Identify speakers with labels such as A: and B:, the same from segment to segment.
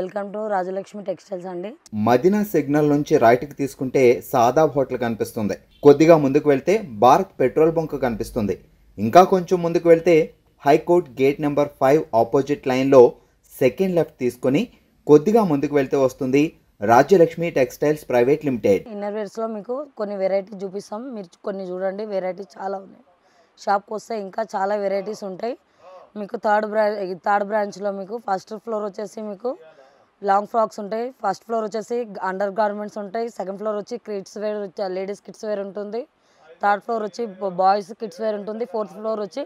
A: Welcome to Rajalakshmi textiles అండి.
B: Madina signal నుంచి రైట్కి తీసుకుంటే సాదాబ్ హోటల్ కనిపిస్తుంది. కొద్దిగా ముందుకు వెళ్తే భారత్ పెట్రోల్ బంక్ కనిపిస్తుంది. ఇంకా కొంచెం ముందుకు వెళ్తే హైకోర్ట్ గేట్ నెంబర్ 5 ఆపోజిట్ లైన్లో సెకండ్ లెఫ్ట్ తీసుకొని కొద్దిగా ముందుకు వెళ్తే వస్తుంది రాజ్యలక్ష్మి టెక్స్టైల్స్ ప్రైవేట్ లిమిటెడ్.
A: ఇన్నర్వేర్స్లో మీకు కొన్ని వెరైటీ చూపిస్తాం, మీరు కొన్ని చూడండి. వెరైటీ చాలా ఉన్నాయి. షాప్కి వస్తే ఇంకా చాలా వెరైటీస్ ఉంటాయి. మీకు థర్డ్ బ్రాంచ్లో మీకు ఫస్ట్ ఫ్లోర్ వచ్చేసి మీకు లాంగ్ ఫ్రాక్స్ ఉంటాయి. ఫస్ట్ ఫ్లోర్ వచ్చేసి అండర్ గార్మెంట్స్ ఉంటాయి. సెకండ్ ఫ్లోర్ వచ్చి kids wear, ladies kids wear ఉంటుంది. థర్డ్ ఫ్లోర్ వచ్చి బాయ్స్ కిడ్స్ వేర్ ఉంటుంది. ఫోర్త్ ఫ్లోర్ వచ్చి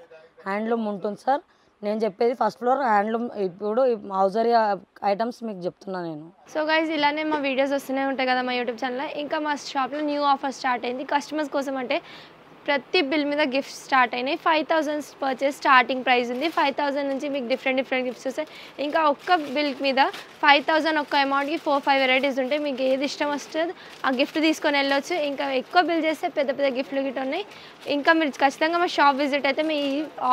A: హ్యాండ్లూమ్ ఉంటుంది సార్. నేను చెప్పేది ఫస్ట్ ఫ్లోర్ హ్యాండ్లూమ్. ఇప్పుడు హౌజరీ ఐటమ్స్ మీకు చెప్తున్నాను నేను.
C: సో గైస్, ఇలానే మా వీడియోస్ వస్తూనే ఉంటాయి కదా మా యూట్యూబ్ ఛానల్లో. ఇంకా మా షాప్లో న్యూ ఆఫర్ స్టార్ట్ అయింది కస్టమర్స్ కోసం. అంటే ప్రతి బిల్ మీద గిఫ్ట్స్ స్టార్ట్ అయినాయి. 5000 పర్చేస్ స్టార్టింగ్ ప్రైస్ ఉంది. 5000 నుంచి మీకు డిఫరెంట్ గిఫ్ట్స్ వస్తాయి. ఇంకా ఒక్క బిల్ మీద 5000 ఒక్క అమౌంట్కి 4-5 వెరైటీస్ ఉంటాయి. మీకు ఏది ఇష్టం వస్తుంది ఆ గిఫ్ట్ తీసుకొని వెళ్ళొచ్చు. ఇంకా ఎక్కువ బిల్ చేస్తే పెద్ద గిఫ్ట్లు గిట్ ఉన్నాయి. ఇంకా మీరు ఖచ్చితంగా మా షాప్ విజిట్ అయితే మీ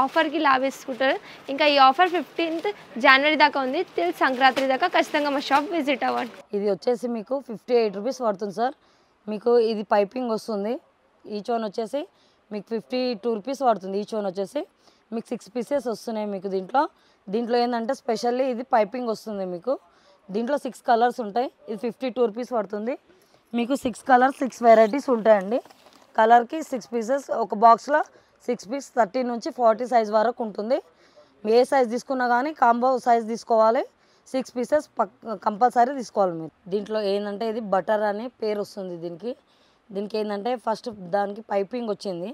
C: ఆఫర్కి లాభేసుకుంటారు. ఇంకా ఈ ఆఫర్ 15th జనవరి దాకా ఉంది. టిల్ సంక్రాంతి దాకా ఖచ్చితంగా మా షాప్ విజిట్ అవ్వండి.
A: ఇది వచ్చేసి మీకు 58 రూపీస్ పడుతుంది సార్. మీకు ఇది పైపింగ్ వస్తుంది. ఈచ్ వన్ వచ్చేసి మీకు 52 రూపీస్ పడుతుంది. ఈచ్ వన్ వచ్చేసి మీకు 6 పీసెస్ వస్తున్నాయి. మీకు దీంట్లో ఏంటంటే స్పెషల్లీ ఇది పైపింగ్ వస్తుంది. మీకు దీంట్లో 6 కలర్స్ ఉంటాయి. ఇది 52 రూపీస్ పడుతుంది. మీకు 6 కలర్స్ 6 వెరైటీస్ ఉంటాయండి. కలర్కి 6 పీసెస్. ఒక బాక్స్లో 6 పీస్ 30 నుంచి 40 సైజ్ వరకు ఉంటుంది. ఏ సైజ్ తీసుకున్నా కానీ కాంబో సైజ్ తీసుకోవాలి. 6 పీసెస్ కంపల్సరీ తీసుకోవాలి మీరు. దీంట్లో ఏంటంటే ఇది బటర్ అనే పేరు వస్తుంది. దీనికి ఏంటంటే ఫస్ట్ దానికి పైపింగ్ వచ్చింది.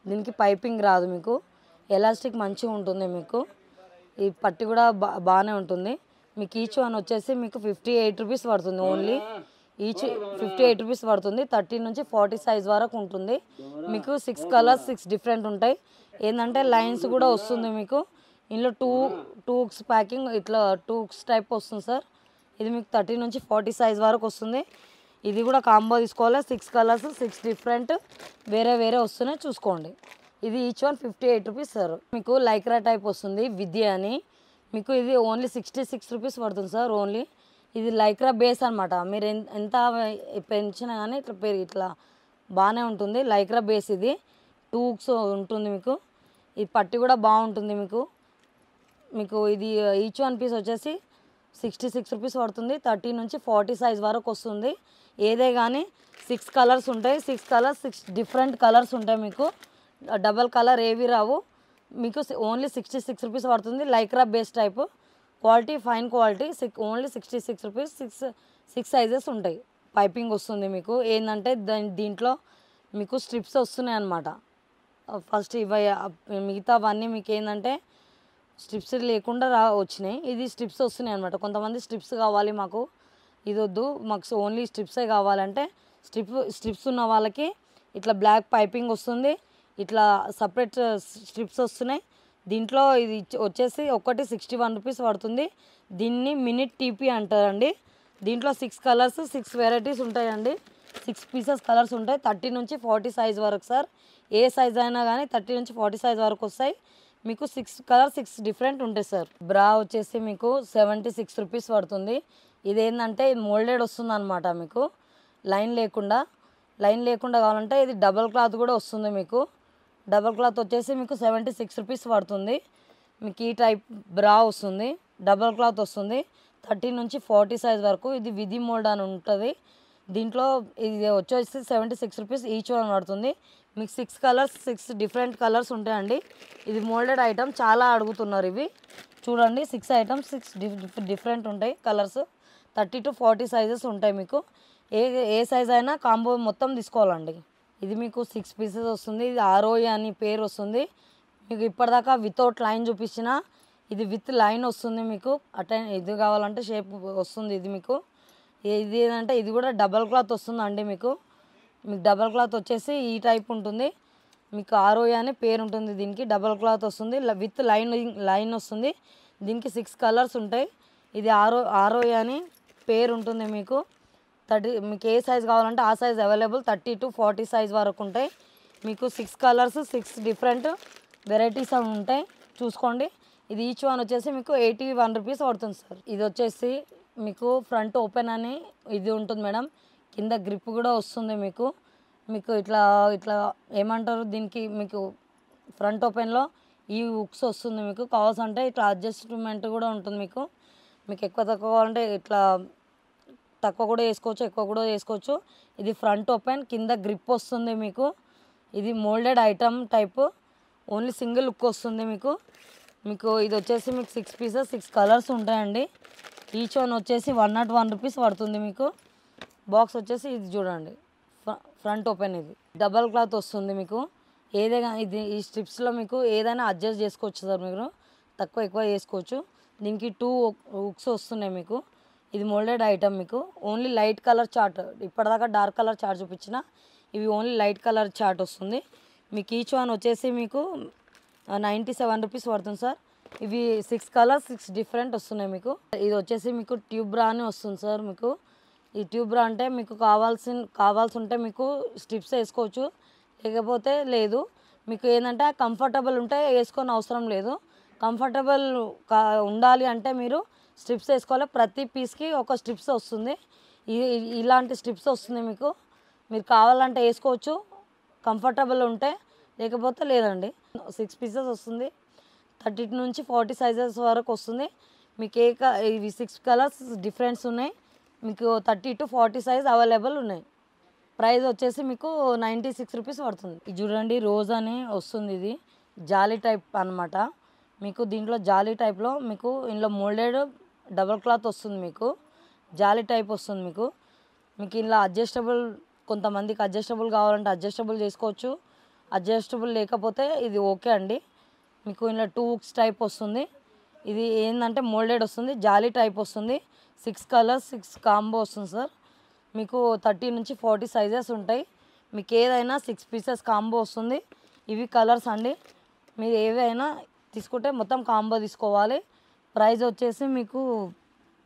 A: దీనికి పైపింగ్ రాదు. మీకు ఎలాస్టిక్ మంచిగా ఉంటుంది. మీకు ఈ పట్టి కూడా బాగానే ఉంటుంది. మీకు ఈచ్ వన్ వచ్చేసి మీకు 58 రూపీస్ పడుతుంది. ఓన్లీ ఈచ్ 58 రూపీస్ పడుతుంది. 30 నుంచి 40 సైజ్ వరకు ఉంటుంది. మీకు 6 కలర్స్ 6 డిఫరెంట్ ఉంటాయి. ఏంటంటే లైన్స్ కూడా వస్తుంది. మీకు ఇందులో టూక్స్ ప్యాకింగ్ ఇట్లా టూక్స్ టైప్ వస్తుంది సార్. ఇది మీకు 30 నుంచి 40 సైజ్ వరకు వస్తుంది. ఇది కూడా కాంబో తీసుకోవాలి. 6 కలర్స్ 6 డిఫరెంట్ వేరే వస్తున్నాయి చూసుకోండి. ఇది ఈచ్ వన్ 58 రూపీస్ సార్. మీకు లైక్రా టైప్ వస్తుంది విద్య అని. మీకు ఇది ఓన్లీ 66 రూపీస్ పడుతుంది సార్. ఓన్లీ ఇది లైక్రా బేస్ అనమాట. మీరు ఎంత పెంచినా కానీ ఇట్లా బాగానే ఉంటుంది. లైక్రా బేస్ ఇది 2 ఉంటుంది. మీకు ఈ పట్టి కూడా బాగుంటుంది. మీకు ఇది ఈచ్ వన్ పీస్ వచ్చేసి 66 రూపీస్ పడుతుంది. 30 నుంచి 40 సైజ్ వరకు వస్తుంది. ఏదే కానీ 6 కలర్స్ ఉంటాయి. 6 కలర్స్ 6 డిఫరెంట్ కలర్స్ ఉంటాయి. మీకు డబల్ కలర్ ఏవి రావు. మీకు ఓన్లీ 66 రూపీస్ పడుతుంది. Lycra base type quality, fine quality. Only 66 rupees. 6 sizes ఉంటాయి. పైపింగ్ వస్తుంది. మీకు ఏంటంటే దీంట్లో మీకు స్ట్రిప్స్ వస్తున్నాయి అన్నమాట. ఫస్ట్ మిగతావన్నీ మీకు ఏంటంటే స్ట్రిప్స్ లేకుండా వచ్చినాయి. ఇది స్ట్రిప్స్ వస్తున్నాయి అనమాట. కొంతమంది స్ట్రిప్స్ కావాలి మాకు, ఇది వద్దు మాకు ఓన్లీ స్ట్రిప్సే కావాలంటే స్ట్రిప్స్ ఉన్న వాళ్ళకి ఇట్లా బ్లాక్ పైపింగ్ వస్తుంది. ఇట్లా సపరేట్ స్ట్రిప్స్ వస్తున్నాయి. దీంట్లో ఇది వచ్చేసి ఒకటి 61 రూపీస్ పడుతుంది. దీన్ని మినిట్ టీపీ అంటారండి. దీంట్లో 6 కలర్స్ 6 వెరైటీస్ ఉంటాయండి. 6 పీసెస్ కలర్స్ ఉంటాయి. 30 నుంచి 40 సైజ్ వరకు సార్. ఏ సైజ్ అయినా కానీ 30 నుంచి 40 సైజ్ వరకు వస్తాయి. మీకు 6 కలర్స్ 6 డిఫరెంట్ ఉంటాయి సార్. బ్రా వచ్చేసి మీకు 76 రూపీస్ పడుతుంది. ఇదేంటంటే మోల్డెడ్ వస్తుంది అనమాట. మీకు లైన్ లేకుండా కావాలంటే ఇది డబల్ క్లాత్ కూడా వస్తుంది. మీకు డబల్ క్లాత్ వచ్చేసి మీకు 76 రూపీస్ పడుతుంది. మీకు ఈ టైప్ బ్రా వస్తుంది. డబల్ క్లాత్ వస్తుంది. 30 నుంచి 40 సైజ్ వరకు. ఇది విధి మోల్డ్ అని ఉంటుంది. దీంట్లో ఇది వచ్చేసి 76 రూపీస్ ఈచ్ వన్ పడుతుంది. మీకు 6 కలర్స్ 6 డిఫరెంట్ కలర్స్ ఉంటాయండి. ఇది మోల్డెడ్ ఐటమ్ చాలా అడుగుతున్నారు. ఇవి చూడండి 6 ఐటమ్స్ 6 డిఫరెంట్ ఉంటాయి కలర్స్. 30 to 40 సైజెస్ ఉంటాయి. మీకు ఏ సైజ్ అయినా కాంబో మొత్తం తీసుకోవాలండి. ఇది మీకు 6 పీసెస్ వస్తుంది. ఇది ROE అని పేరు వస్తుంది. మీకు ఇప్పటిదాకా వితౌట్ లైన్ చూపించిన ఇది విత్ లైన్ వస్తుంది. మీకు ఇది కావాలంటే షేప్ వస్తుంది. ఇది మీకు ఇది ఏంటంటే ఇది కూడా డబల్ క్లాత్ వస్తుందండి. మీకు డబల్ క్లాత్ వచ్చేసి ఈ టైప్ ఉంటుంది. మీకు ROE అని పేరు ఉంటుంది. దీనికి డబల్ క్లాత్ వస్తుంది. విత్ లైన్ వస్తుంది. దీనికి 6 కలర్స్ ఉంటాయి. ఇది ROE అని పేరు ఉంటుంది. మీకు మీకు ఏ సైజ్ కావాలంటే ఆ సైజ్ అవైలబుల్. 30 to 40 సైజ్ వరకు ఉంటాయి. మీకు 6 కలర్స్ 6 డిఫరెంట్ వెరైటీస్ ఉంటాయి చూసుకోండి. ఇది ఈచ్ వన్ వచ్చేసి మీకు 81 రూపీస్ పడుతుంది సార్. ఇది వచ్చేసి మీకు ఫ్రంట్ ఓపెన్ అని ఇది ఉంటుంది మేడం, కింద గ్రిప్ కూడా వస్తుంది మీకు. మీకు ఇట్లా ఇట్లా ఏమంటారు దీనికి, మీకు ఫ్రంట్ ఓపెన్లో ఈ హుక్స్ వస్తుంది మీకు. కావాల్సంటే ఇట్లా అడ్జస్ట్మెంట్ కూడా ఉంటుంది మీకు. మీకు ఎక్కువ తక్కువ అంటే ఇట్లా తక్కువ కూడా వేసుకోవచ్చు, ఎక్కువ కూడా వేసుకోవచ్చు. ఇది ఫ్రంట్ ఓపెన్, కింద గ్రిప్ వస్తుంది మీకు. ఇది moulded item type, only single look వస్తుంది మీకు. మీకు ఇది వచ్చేసి మీకు 6 పీసెస్ 6 కలర్స్ ఉంటాయండి. ఈచ్ వన్ వచ్చేసి 101 రూపీస్ పడుతుంది మీకు. బాక్స్ వచ్చేసి ఇది చూడండి, ఫ్రంట్ ఓపెన్, ఇది డబల్ క్లాత్ వస్తుంది మీకు. ఏదైనా ఇది ఈ స్ట్రిప్స్లో మీకు ఏదైనా అడ్జస్ట్ చేసుకోవచ్చు సార్, మీరు తక్కువ ఎక్కువ చేసుకోవచ్చు. దీనికి 2 హుక్స్ వస్తున్నాయి మీకు. ఇది మోల్డెడ్ ఐటమ్ మీకు. ఓన్లీ లైట్ కలర్ చార్ట్, ఇప్పటిదాకా డార్క్ కలర్ చార్ట్ చూపించిన, ఇవి ఓన్లీ లైట్ కలర్ చార్ట్ వస్తుంది మీకు. ఈచ్ వన్ వచ్చేసి మీకు 97 రూపీస్ పడుతుంది సార్. ఇవి 6 కలర్స్ 6 డిఫరెంట్ వస్తున్నాయి మీకు. ఇది వచ్చేసి మీకు ట్యూబ్ బ్రా అని వస్తుంది సార్ మీకు. ఈ ట్యూబ్ బ్రా అంటే మీకు కావాల్సి ఉంటే మీకు స్ట్రిప్స్ వేసుకోవచ్చు, లేకపోతే లేదు. మీకు ఏంటంటే కంఫర్టబుల్ ఉంటే వేసుకొని అవసరం లేదు. కంఫర్టబుల్ ఉండాలి అంటే మీరు స్ట్రిప్స్ వేసుకోవాలి. ప్రతి పీస్కి ఒక స్ట్రిప్స్ వస్తుంది, ఇలాంటి స్ట్రిప్స్ వస్తుంది మీకు. మీరు కావాలంటే వేసుకోవచ్చు కంఫర్టబుల్ ఉంటే, లేకపోతే లేదండి. 6 పీసెస్ వస్తుంది, 30 నుంచి 40 సైజెస్ వరకు వస్తుంది మీకు. ఇవి 6 కలర్స్ డిఫరెన్స్ ఉన్నాయి మీకు. 30 to 40 సైజ్ అవైలబుల్ ఉన్నాయి. ప్రైస్ వచ్చేసి మీకు 96 రూపీస్ పడుతుంది. ఇది చూడండి, రోజ్ అని వస్తుంది, ఇది జాలీ టైప్ అనమాట మీకు. దీంట్లో జాలీ టైప్లో మీకు ఇందులో మోల్డెడ్ డబల్ క్లాత్ వస్తుంది మీకు. జాలీ టైప్ వస్తుంది మీకు. మీకు ఇలా అడ్జస్టబుల్, కొంతమందికి అడ్జస్టబుల్ కావాలంటే అడ్జస్టబుల్ చేసుకోవచ్చు, అడ్జస్టబుల్ లేకపోతే ఇది ఓకే అండి. మీకు ఇలా 2 హుక్స్ టైప్ వస్తుంది. ఇది ఏంటంటే మోల్డెడ్ వస్తుంది, జాలీ టైప్ వస్తుంది. 6 కలర్స్ 6 కాంబో వస్తుంది సార్ మీకు. 30 నుంచి 40 సైజెస్ ఉంటాయి మీకు. ఏదైనా 6 పీసెస్ కాంబో వస్తుంది. ఇవి కలర్స్ అండి, మీరు ఏవైనా తీసుకుంటే మొత్తం కాంబో తీసుకోవాలి. ప్రైస్ వచ్చేసి మీకు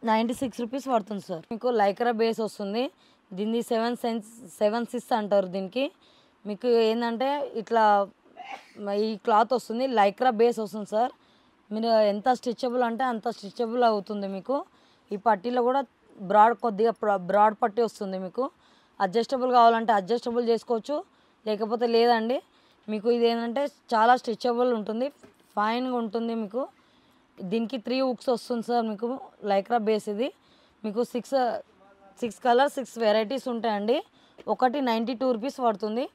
A: 96 రూపీస్ పడుతుంది సార్. మీకు లైక్రా బేస్ వస్తుంది, దీన్ని 7 సిస్ అంటారు దీనికి. మీకు ఏంటంటే ఇట్లా ఈ క్లాత్ వస్తుంది, లైక్రా బేస్ వస్తుంది సార్. మీరు ఎంత స్టిచబుల్ అంటే అంత స్టిచబుల్ అవుతుంది మీకు. ఈ పట్టీలో కూడా కొద్దిగా బ్రాడ్ పట్టీ వస్తుంది మీకు. అడ్జస్టబుల్ కావాలంటే అడ్జస్టబుల్ చేసుకోవచ్చు, లేకపోతే లేదండి. మీకు ఇది ఏంటంటే చాలా స్టిచబుల్ ఉంటుంది, ఫైన్గా ఉంటుంది మీకు. దీనికి 3 హుక్స్ వస్తుంది సార్ మీకు. లైక్రా బేస్ ఇది మీకు. 6 కలర్స్ 6 వెరైటీస్ ఉంటాయండి. ఒకటి 92 రూపీస్ పడుతుంది.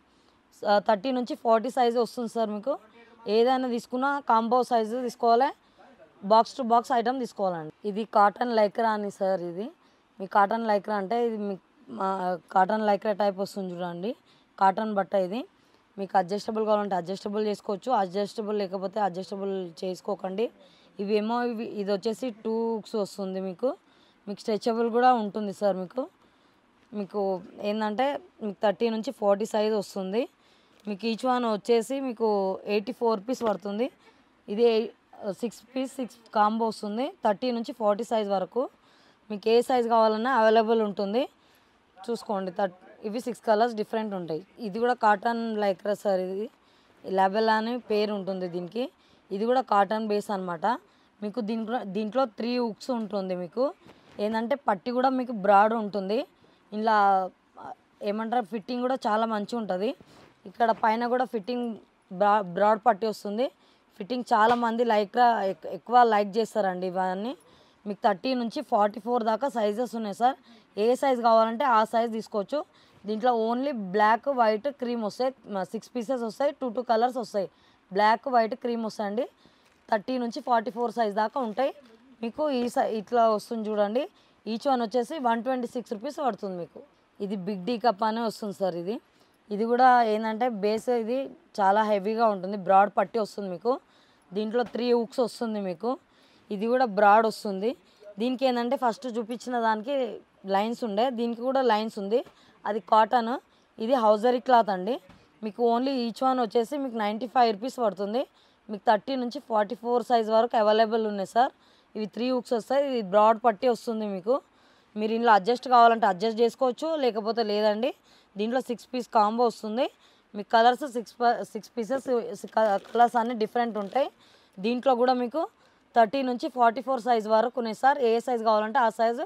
A: 30 నుంచి 40 సైజు వస్తుంది సార్ మీకు. ఏదైనా తీసుకున్నా కాంబో సైజు తీసుకోవాలి, బాక్స్ టు బాక్స్ ఐటమ్ తీసుకోవాలండి. ఇది కాటన్ లైక్రా అని సార్. ఇది మీ కాటన్ లైక్రా అంటే ఇది మీ కాటన్ లైక్రా టైప్ వస్తుంది చూడండి, కాటన్ బట్ట. ఇది మీకు అడ్జస్టబుల్ కావాలంటే అడ్జస్టబుల్ చేసుకోవచ్చు, అడ్జస్టబుల్ లేకపోతే అడ్జస్టబుల్ చేసుకోకండి. ఇవేమో ఇది వచ్చేసి 2 హుక్స్ వస్తుంది మీకు. మీకు స్ట్రెచబుల్ కూడా ఉంటుంది సార్ మీకు. మీకు ఏంటంటే మీకు 30 నుంచి 40 సైజ్ వస్తుంది మీకు. ఈచ్ వన్ వచ్చేసి మీకు 84 రూపీస్ పడుతుంది. ఇది 6 పీస్ 6 కాంబో వస్తుంది, 30 నుంచి 40 సైజ్ వరకు. మీకు ఏ సైజ్ కావాలన్నా అవైలబుల్ ఉంటుంది, చూసుకోండి. ఇవి 6 కలర్స్ డిఫరెంట్ ఉంటాయి. ఇది కూడా కాటన్ లైక్రా సార్. ఇది లాబెల్లా అని పేరు ఉంటుంది దీనికి. ఇది కూడా కాటన్ బేస్ అనమాట మీకు. దీంట్లో 3 హుక్స్ ఉంటుంది మీకు. ఏంటంటే పట్టి కూడా మీకు బ్రాడ్ ఉంటుంది. ఇలా ఏమంటారు, ఫిట్టింగ్ కూడా చాలా మంచిగా ఉంటుంది. ఇక్కడ పైన కూడా ఫిట్టింగ్ బ్రాడ్ పట్టి వస్తుంది. ఫిట్టింగ్ చాలామంది ఎక్కువ లైక్ చేస్తారండి ఇవన్నీ. మీకు 30 నుంచి 44 దాకా సైజెస్ ఉన్నాయి సార్. ఏ సైజ్ కావాలంటే ఆ సైజ్ తీసుకోవచ్చు. దీంట్లో ఓన్లీ బ్లాక్ వైట్ క్రీమ్ వస్తాయి. 6 పీసెస్ వస్తాయి, 2 కలర్స్ వస్తాయి. బ్లాక్ వైట్ క్రీమ్ వస్తాయండి. 30 నుంచి 44 సైజ్ దాకా ఉంటాయి మీకు. ఇట్లా వస్తుంది చూడండి. ఈచ్ వన్ వచ్చేసి 126 రూపీస్ పడుతుంది మీకు. ఇది బిగ్ డీ కప్ అనే వస్తుంది సార్. ఇది కూడా ఏంటంటే బేస్ ఇది చాలా హెవీగా ఉంటుంది, బ్రాడ్ పట్టి వస్తుంది మీకు. దీంట్లో 3 హుక్స్ వస్తుంది మీకు. ఇది కూడా బ్రాడ్ వస్తుంది. దీనికి ఏంటంటే ఫస్ట్ చూపించిన దానికి లైన్స్ ఉండే, దీనికి కూడా లైన్స్ ఉంది. అది కాటన్, ఇది హౌజరీ క్లాత్ అండి మీకు. ఓన్లీ ఈచ్ వన్ వచ్చేసి మీకు 95 రూపీస్ పడుతుంది మీకు. 30 నుంచి 44 సైజ్ వరకు అవైలబుల్ ఉన్నాయి సార్. ఇవి 3 హుక్స్ వస్తాయి. ఇది బ్రాడ్ పట్టి వస్తుంది మీకు. మీరు ఇందులో అడ్జస్ట్ కావాలంటే అడ్జస్ట్ చేసుకోవచ్చు, లేకపోతే లేదండి. దీంట్లో 6 పీస్ కాంబో వస్తుంది మీకు. కలర్స్ 6 పీసెస్ కలర్స్ అన్నీ డిఫరెంట్ ఉంటాయి. దీంట్లో కూడా మీకు 30 నుంచి 44 సైజ్ వరకు ఉన్నాయి సార్. ఏ సైజ్ కావాలంటే ఆ సైజు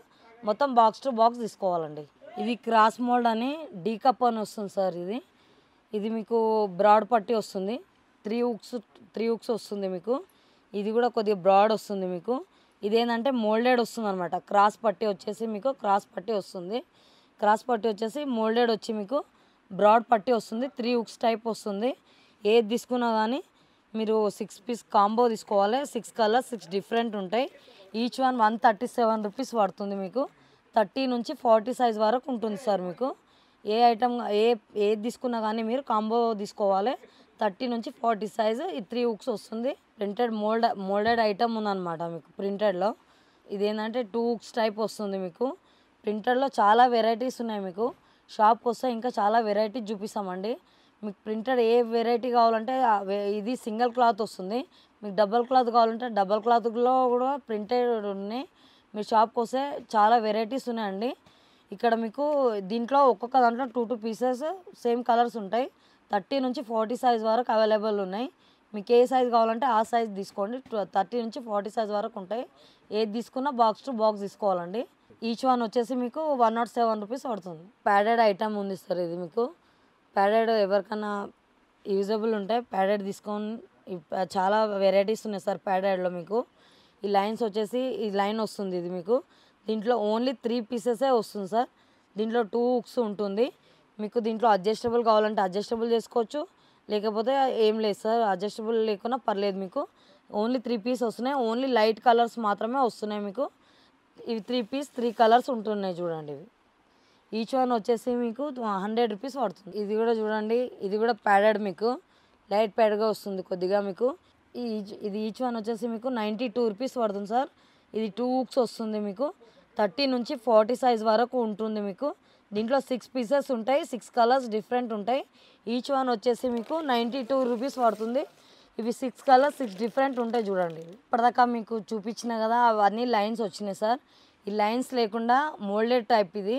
A: మొత్తం బాక్స్ టు బాక్స్ తీసుకోవాలండి. ఇది క్రాస్ మోల్డ్ అని డీ కప్ అని వస్తుంది సార్. ఇది మీకు బ్రాడ్ పట్టి వస్తుంది, త్రీ హుక్స్ వస్తుంది మీకు. ఇది కూడా కొద్దిగా బ్రాడ్ వస్తుంది మీకు. ఇదేంటంటే మోల్డెడ్ వస్తుంది అనమాట. క్రాస్ పట్టి వచ్చేసి మీకు క్రాస్ పట్టి వస్తుంది. క్రాస్ పట్టి వచ్చేసి మోల్డెడ్ వచ్చి మీకు బ్రాడ్ పట్టి వస్తుంది, 3 హుక్స్ టైప్ వస్తుంది. ఏది తీసుకున్నా కానీ మీరు 6 పీస్ కాంబో తీసుకోవాలి. 6 కలర్స్ 6 డిఫరెంట్ ఉంటాయి. ఈచ్ వన్ 137 రూపీస్ పడుతుంది మీకు. 30 నుంచి 40 సైజ్ వరకు ఉంటుంది సార్ మీకు. ఏ ఐటమ్ ఏది తీసుకున్నా కానీ మీరు కాంబో తీసుకోవాలి. 30 నుంచి 40 సైజు. ఈ 3 హుక్స్ వస్తుంది. ప్రింటెడ్ మోల్డెడ్ ఐటమ్ ఉందన్నమాట మీకు ప్రింటెడ్లో. ఇదేంటంటే 2 హుక్స్ టైప్ వస్తుంది మీకు. ప్రింటెడ్లో చాలా వెరైటీస్ ఉన్నాయి మీకు. షాప్కి వస్తే ఇంకా చాలా వెరైటీ చూపిస్తామండి. మీకు ప్రింటెడ్ ఏ వెరైటీ కావాలంటే ఇది సింగిల్ క్లాత్ వస్తుంది. మీకు డబల్ క్లాత్ కావాలంటే డబల్ క్లాత్లో కూడా ప్రింటెడ్ ఉన్నాయి. మీరు షాప్కి వస్తే చాలా వెరైటీస్ ఉన్నాయండి. ఇక్కడ మీకు దీంట్లో ఒక్కొక్క దాంట్లో 2 పీసెస్ సేమ్ కలర్స్ ఉంటాయి. 30 నుంచి 40 సైజ్ వరకు అవైలబుల్ ఉన్నాయి. మీకు ఏ సైజ్ కావాలంటే ఆ సైజ్ తీసుకోండి. 30 నుంచి 40 సైజ్ వరకు ఉంటాయి. ఏది తీసుకున్నా బాక్స్ టు బాక్స్ తీసుకోవాలండి. ఈచ్ వన్ వచ్చేసి మీకు 107 రూపీస్ పడుతుంది. ప్యాడెడ్ ఐటమ్ ఉంది సార్. ఇది మీకు ప్యాడెడ్ ఎవరికైనా యూజబుల్ ఉంటాయి. ప్యాడెడ్ తీసుకొని చాలా వెరైటీస్ ఉన్నాయి సార్ ప్యాడెడ్లో మీకు. ఈ లైన్స్ వచ్చేసి ఈ లైన్ వస్తుంది. ఇది మీకు దీంట్లో ఓన్లీ 3 పీసెసే వస్తుంది సార్. దీంట్లో 2 హుక్స్ ఉంటుంది మీకు. దీంట్లో అడ్జస్టబుల్ కావాలంటే అడ్జస్టబుల్ చేసుకోవచ్చు, లేకపోతే ఏం లేదు సార్. అడ్జస్టబుల్ లేకున్నా పర్లేదు మీకు. ఓన్లీ 3 పీస్ వస్తున్నాయి. ఓన్లీ లైట్ కలర్స్ మాత్రమే వస్తున్నాయి మీకు. ఇవి 3 పీస్ 3 కలర్స్ ఉంటున్నాయి చూడండి. ఇవి ఈచ్ వన్ వచ్చేసి మీకు 100 రూపీస్ పడుతుంది. ఇది కూడా చూడండి. ఇది కూడా ప్యాడెడ్ మీకు లైట్ ప్యాడ్గా వస్తుంది కొద్దిగా మీకు. ఇది ఈచ్ వన్ వచ్చేసి మీకు 92 రూపీస్ పడుతుంది సార్. ఇది 2 హుక్స్ వస్తుంది మీకు. 30 నుంచి 40 సైజ్ వరకు ఉంటుంది మీకు. దీంట్లో 6 పీసెస్ ఉంటాయి. 6 కలర్స్ డిఫరెంట్ ఉంటాయి. ఈచ్ వన్ వచ్చేసి మీకు 92 రూపీస్ పడుతుంది. ఇవి 6 కలర్స్ 6 డిఫరెంట్ ఉంటాయి చూడండి. ఇప్పటిదాకా మీకు చూపించిన కదా అవన్నీ లైన్స్ వచ్చినాయి సార్. ఈ లైన్స్ లేకుండా మోల్డెడ్ టైప్ ఇది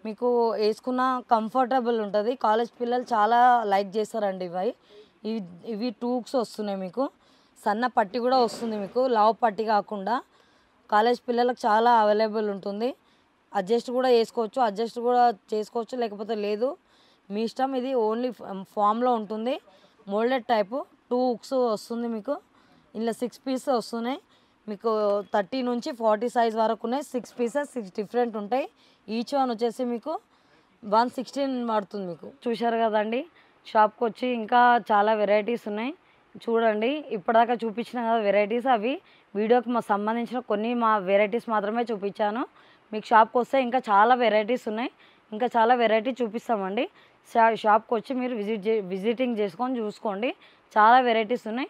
A: మీకు వేసుకున్న కంఫర్టబుల్ ఉంటుంది. కాలేజ్ పిల్లలు చాలా లైక్ చేస్తారండి. ఇవి 2 హుక్స్ వస్తున్నాయి మీకు. సన్న పట్టి కూడా వస్తుంది మీకు, లావ్ పట్టి కాకుండా. కాలేజ్ పిల్లలకు చాలా అవైలబుల్ ఉంటుంది. అడ్జస్ట్ కూడా చేసుకోవచ్చు, లేకపోతే లేదు మీ ఇష్టం. ఇది ఓన్లీ ఫామ్లో ఉంటుంది. మోల్డెడ్ టైపు 2 హుక్స్ వస్తుంది మీకు. ఇందులో 6 పీసెస్ వస్తున్నాయి మీకు. 30 నుంచి 40 సైజ్ వరకు ఉన్నాయి. 6 పీసెస్ 6 డిఫరెంట్ ఉంటాయి. ఈచ్ వన్ వచ్చేసి మీకు 116 పడుతుంది మీకు. చూశారు కదండి. షాప్కి వచ్చి ఇంకా చాలా వెరైటీస్ ఉన్నాయి చూడండి. ఇప్పటిదాకా చూపించిన కదా వెరైటీస్, అవి వీడియోకి సంబంధించిన కొన్ని వెరైటీస్ మాత్రమే చూపించాను. మీకు షాప్కి వస్తే ఇంకా చాలా వెరైటీస్ ఉన్నాయి. ఇంకా చాలా వెరైటీ చూపిస్తామండి. షాప్కి వచ్చి మీరు విజిటింగ్ చేసుకొని చూసుకోండి. చాలా వెరైటీస్ ఉన్నాయి.